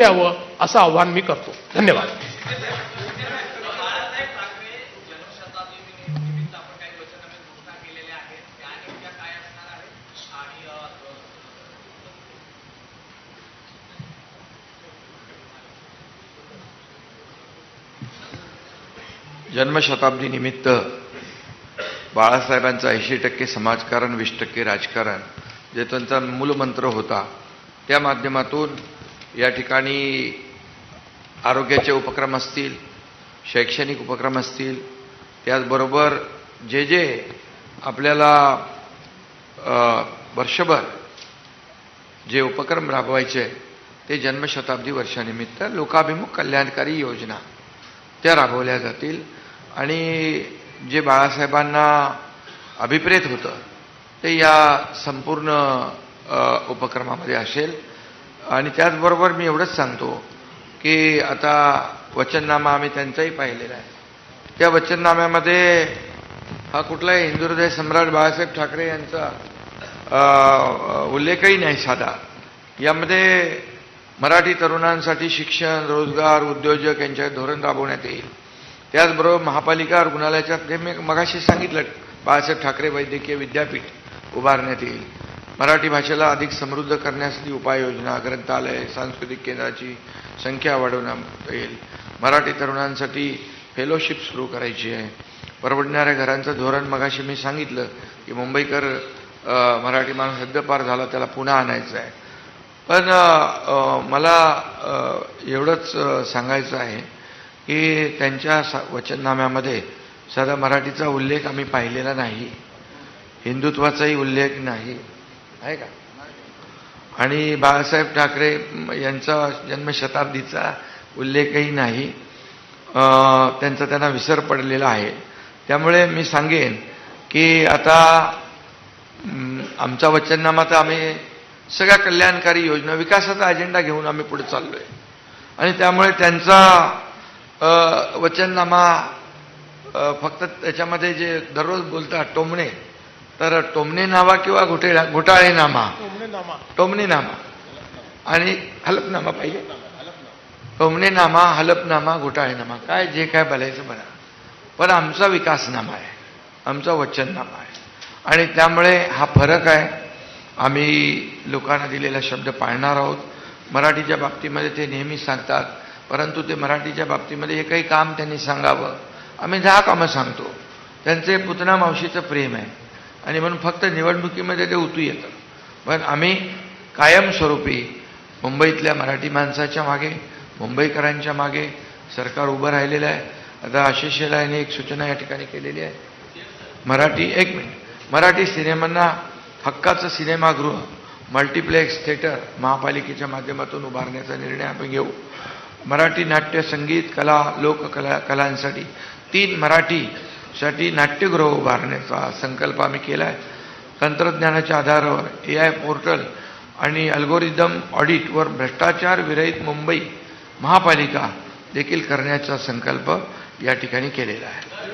यावं असं आव्हान मी करतो. धन्यवाद. जन्मशताब्दी निमित्त बाळासाहेबांचा 80% समाजकारण 20% राजकारण जे त्यांचा मूलमंत्र होता, त्या माध्यमातून या ठिकाणी आरोग्याचे उपक्रम असतील, शैक्षणिक उपक्रम असतील, त्याचबरोबर जे जे आपल्याला वर्षभर जे उपक्रम राबवायचे ते जन्मशताब्दी वर्षानिमित्त लोकाभिमुख कल्याणकारी योजना त्या राबवल्या जातील. आणि जे बाळासाहेबांना अभिप्रेत होतं ते या संपूर्ण उपक्रमामध्ये असेल. आणि त्याचबरोबर मी एवढंच सांगतो की आता वचननामा आम्ही त्यांचाही पाहिलेला आहे. त्या वचननाम्यामध्ये हा कुठलाही हिंदुहृदय सम्राट बाळासाहेब ठाकरे यांचा उल्लेखही नाही साधा. यामध्ये मराठी तरुणांसाठी शिक्षण, रोजगार, उद्योजक यांच्या धोरण राबवण्यात येईल. त्याचबरोबर महापालिका रुग्णालयाच्या मी मगाशी सांगितलं बाळासाहेब ठाकरे वैद्यकीय विद्यापीठ उभारण्यात येईल. मराठी भाषेला अधिक समृद्ध करण्यासाठी उपाययोजना, ग्रंथालय, सांस्कृतिक केंद्राची संख्या वाढवण्यात येईल. मराठी तरुणांसाठी फेलोशिप सुरू करायची आहे. परवडणाऱ्या घरांचं धोरण मगाशी मी सांगितलं की मुंबईकर मराठी माणूस हद्दपार झाला त्याला पुन्हा आणायचं आहे. पण मला एवढंच सांगायचं आहे की त्यांच्या वचननाम्यामध्ये साधा मराठीचा उल्लेख आम्ही पाहिलेला नाही, हिंदुत्वाचाही उल्लेख नाही आहे का. आणि बाळासाहेब ठाकरे यांचा जन्मशताब्दीचा उल्लेखही नाही. त्यांचा त्यांना विसर पडलेला आहे. त्यामुळे मी सांगेन की आता आमचा वचननामा तर आम्ही सगळ्या कल्याणकारी योजना, विकासाचा अजेंडा घेऊन आम्ही पुढे चाललोय. आणि त्यामुळे त्यांचा वचननामा फक्त त्याच्यामध्ये जे दररोज बोलतात टोमणे, तर टोमणे नामा किंवा घोटाळे नामा, टोमणे नामा आणि हलफनामा पाहिजे. टोमणे नामा, हलफनामा, घोटाळे नामा, काय जे काय बोलायचं बघा. पण आमचा विकासनामा आहे, आमचा वचननामा आहे. आणि त्यामुळे हा फरक आहे. आम्ही लोकांना दिलेला शब्द पाळणार आहोत. मराठीच्या बाबतीमध्ये ते नेहमी सांगतात, परंतु ते मराठीच्या बाबतीमध्ये एकही काम त्यांनी सांगावं, आम्ही 10 कामं सांगतो. त्यांचे पुतना मावशीचं प्रेम आहे आणि म्हणून फक्त निवडणुकीमध्ये ते उतू येतं. पण आम्ही कायमस्वरूपी मुंबईतल्या मराठी माणसाच्या मागे, मुंबईकरांच्या मागे सरकार उभं राहिलेलं आहे. आता आशिष शेलार यांनी एक सूचना या ठिकाणी केलेली आहे. मराठी सिनेमांना हक्काचं सिनेमागृह, मल्टिप्लेक्स थिएटर महापालिकेच्या माध्यमातून उभारण्याचा निर्णय आम्ही घेऊ. मराठी नाट्य, संगीत, कला, कलांसाठी 3 मराठीसाठी नाट्यगृह उभारण्याचा संकल्प आम्ही केला आहे. तंत्रज्ञानाच्या आधारावर AI पोर्टल आणि अल्गोरिदम ऑडिटवर भ्रष्टाचार विरहित मुंबई महापालिका देखील करण्याचा संकल्प या ठिकाणी केलेला आहे.